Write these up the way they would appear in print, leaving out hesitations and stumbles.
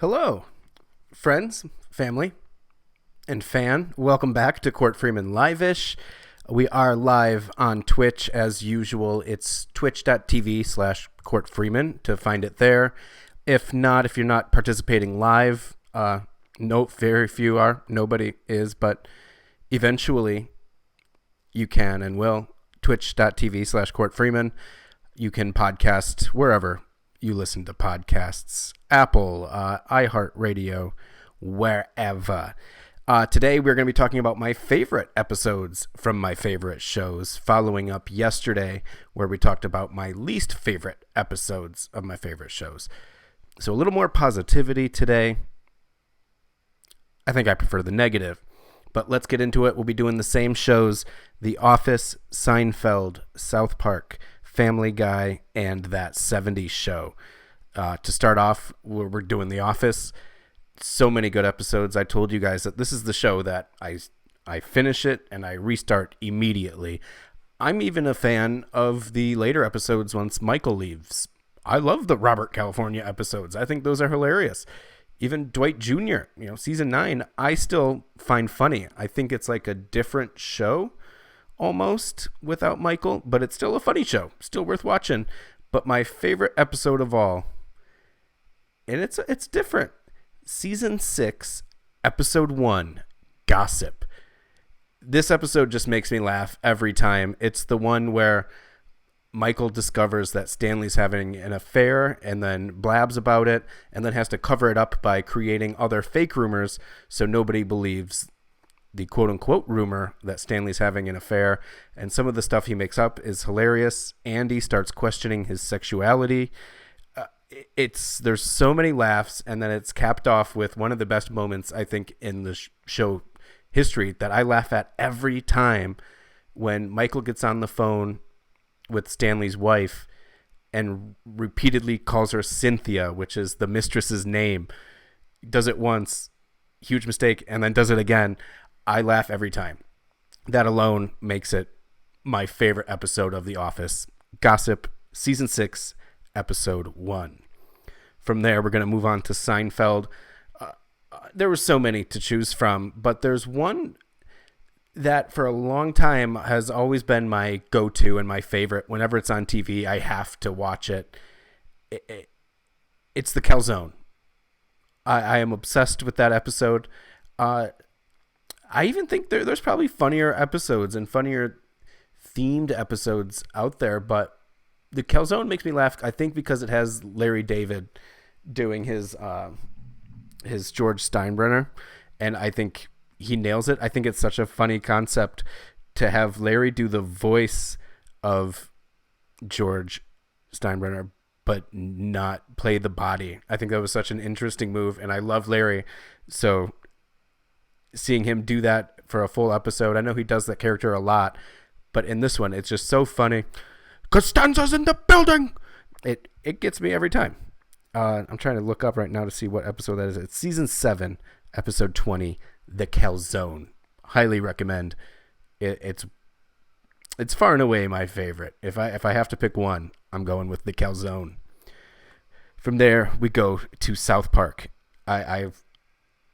Hello, friends, family, and fan. Welcome back to Cort Freeman Live-ish. We are live on Twitch as usual. It's twitch.tv/Cort Freeman to find it there. If you're not participating live, no, very few are. Nobody is, but eventually you can and will. Twitch.tv/Cort Freeman. You can podcast wherever you listen to podcasts. Apple, iHeartRadio, wherever. Today we're going to be talking about my favorite episodes from my favorite shows, following up yesterday where we talked about my least favorite episodes of my favorite shows. So a little more positivity today. I think I prefer the negative, but let's get into it. We'll be doing the same shows: The Office, Seinfeld, South Park, Family Guy, and That 70s Show. To start off, we're doing The Office. So many good episodes. I told you guys that this is the show that I finish it and I restart immediately. I'm even a fan of the later episodes once Michael leaves. I love the Robert California episodes. I think those are hilarious. Even Dwight Jr., season 9, I still find funny. I think it's like a different show almost without Michael, but it's still a funny show, still worth watching. But my favorite episode of all, and it's different, season 6, episode 1, Gossip. This episode just makes me laugh every time. It's the one where Michael discovers that Stanley's having an affair and then blabs about it and then has to cover it up by creating other fake rumors so nobody believes the quote-unquote rumor that Stanley's having an affair. And some of the stuff he makes up is hilarious. Andy starts questioning his sexuality. There's so many laughs, and then it's capped off with one of the best moments, I think, in the show history that I laugh at every time, when Michael gets on the phone with Stanley's wife and repeatedly calls her Cynthia, which is the mistress's name. Does it once, huge mistake, and then does it again. I laugh every time. That alone makes it my favorite episode of The Office. Gossip, season 6, episode 1. From there, we're going to move on to Seinfeld. There were so many to choose from, but there's one that for a long time has always been my go-to and my favorite. Whenever it's on TV, I have to watch it. It's the calzone. I am obsessed with that episode. I even think there's probably funnier episodes and funnier themed episodes out there, but the calzone makes me laugh, I think, because it has Larry David doing his George Steinbrenner, and I think he nails it. I think it's such a funny concept to have Larry do the voice of George Steinbrenner, but not play the body. I think that was such an interesting move, and I love Larry, so seeing him do that for a full episode, I know he does that character a lot, but in this one, it's just so funny. Costanza's in the building! It gets me every time. I'm trying to look up right now to see what episode that is. It's season 7, episode 20, The Calzone. Highly recommend. It's far and away my favorite. If I have to pick one, I'm going with The Calzone. From there, we go to South Park. I've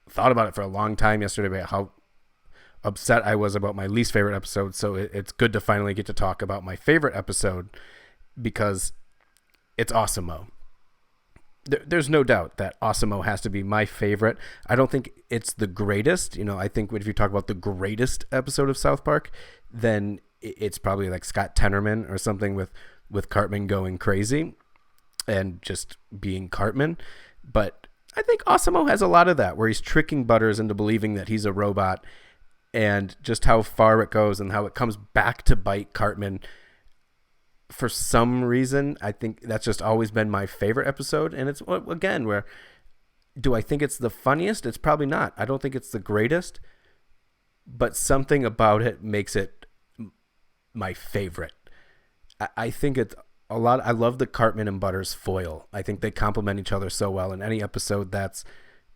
thought about it for a long time yesterday about how upset I was about my least favorite episode, so it's good to finally get to talk about my favorite episode because it's Awesome-O. There's no doubt that Awesome-O has to be my favorite. I don't think it's the greatest. I think if you talk about the greatest episode of South Park, then it's probably like Scott Tenorman or something with Cartman going crazy and just being Cartman. But I think Awesome-O has a lot of that, where he's tricking Butters into believing that he's a robot, and just how far it goes and how it comes back to bite Cartman. For some reason, I think that's just always been my favorite episode. And it's, again, where do I think it's the funniest? It's probably not. I don't think it's the greatest, but something about it makes it my favorite. I think it's a lot. I love the Cartman and Butters foil. I think they complement each other so well. In any episode that's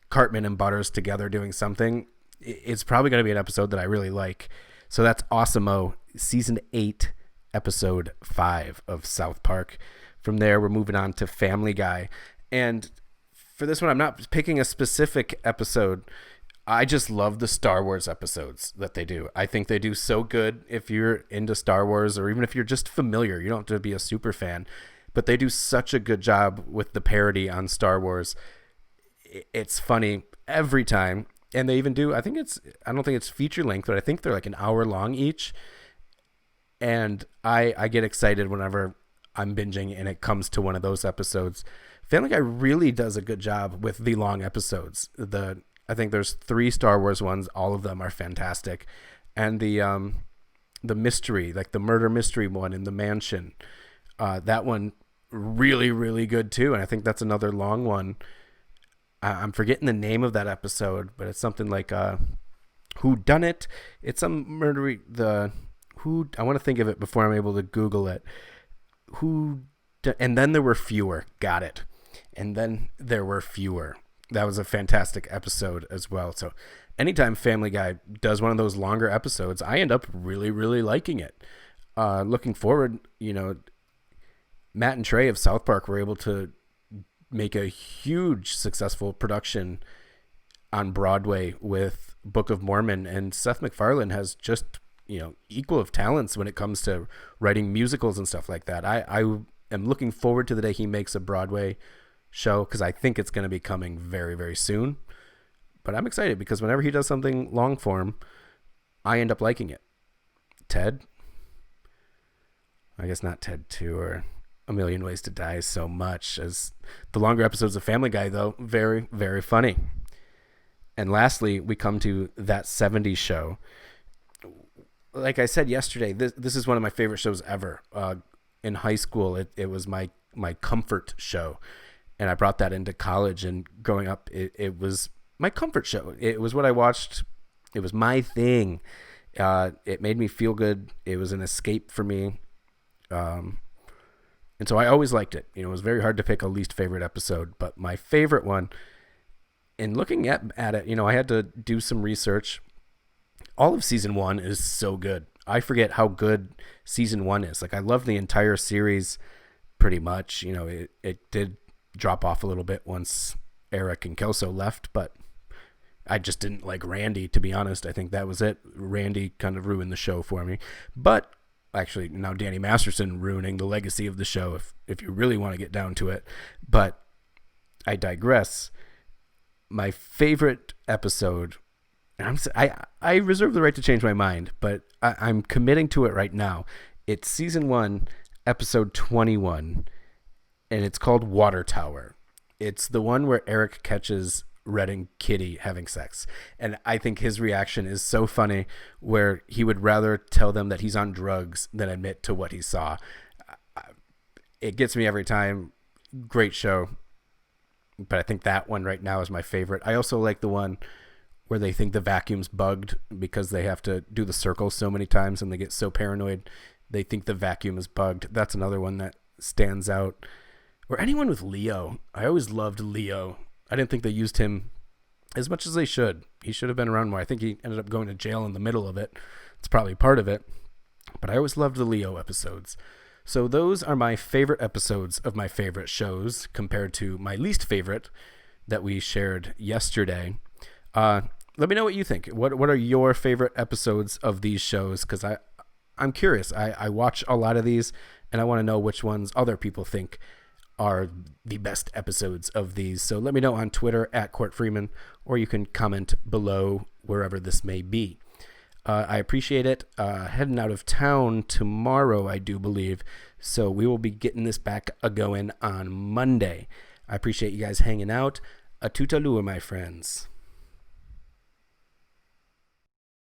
Cartman and Butters together doing something, it's probably going to be an episode that I really like. So that's Awesome-O, season 8, episode 5 of South Park. From there, we're moving on to Family Guy. And for this one, I'm not picking a specific episode. I just love the Star Wars episodes that they do. I think they do so good if you're into Star Wars, or even if you're just familiar. You don't have to be a super fan, but they do such a good job with the parody on Star Wars. It's funny every time. And they even do, I don't think it's feature length, but I think they're like an hour long each. And I get excited whenever I'm binging and it comes to one of those episodes. Family Guy really does a good job with the long episodes. I think there's 3 Star Wars ones. All of them are fantastic. And the mystery, like the murder mystery one in the mansion, that one really, really good too. And I think that's another long one. I'm forgetting the name of that episode, but it's something like Who Done It? It's some murdery. I want to think of it before I'm able to Google it. And then there were fewer. Got it. And then there were fewer. That was a fantastic episode as well. So anytime Family Guy does one of those longer episodes, I end up really, really liking it. Looking forward, Matt and Trey of South Park were able to make a huge successful production on Broadway with Book of Mormon, and Seth MacFarlane has just equal of talents when it comes to writing musicals and stuff like that. I am looking forward to the day he makes a Broadway show, because I think it's going to be coming very, very soon. But I'm excited because whenever he does something long form, I end up liking it. Ted, I guess not Ted 2 or A Million Ways to Die so much as the longer episodes of Family Guy, though. Very, very funny. And lastly, we come to That 70s Show. Like I said yesterday, this is one of my favorite shows ever. In high school, it was my comfort show. And I brought that into college, and growing up, it was my comfort show. It was what I watched. It was my thing. It made me feel good. It was an escape for me. And so I always liked it. It was very hard to pick a least favorite episode, but my favorite one, in looking at it, I had to do some research. All of season 1 is so good. I forget how good season 1 is. Like, I love the entire series pretty much. It did drop off a little bit once Eric and Kelso left, but I just didn't like Randy, to be honest. I think that was it. Randy kind of ruined the show for me. But actually, now Danny Masterson ruining the legacy of the show, if you really want to get down to it. But I digress. My favorite episode, and I reserve the right to change my mind, but I'm committing to it right now. It's season 1, episode 21, and it's called Water Tower. It's the one where Eric catches Red and Kitty having sex. And I think his reaction is so funny, where he would rather tell them that he's on drugs than admit to what he saw. It gets me every time. Great show. But I think that one right now is my favorite. I also like the one where they think the vacuum's bugged because they have to do the circle so many times and they get so paranoid they think the vacuum is bugged. That's another one that stands out. Or anyone with Leo. I always loved Leo. I didn't think they used him as much as they should. He should have been around more. I think he ended up going to jail in the middle of it. It's probably part of it. But I always loved the Leo episodes. So those are my favorite episodes of my favorite shows compared to my least favorite that we shared yesterday. Let me know what you think. What are your favorite episodes of these shows? Because I'm curious. I watch a lot of these, and I want to know which ones other people think are the best episodes of these. So let me know on Twitter at Cort Freeman, or you can comment below wherever this may be. I appreciate it. Heading out of town tomorrow, I do believe. So we will be getting this back a-going on Monday. I appreciate you guys hanging out. A tutalua, my friends.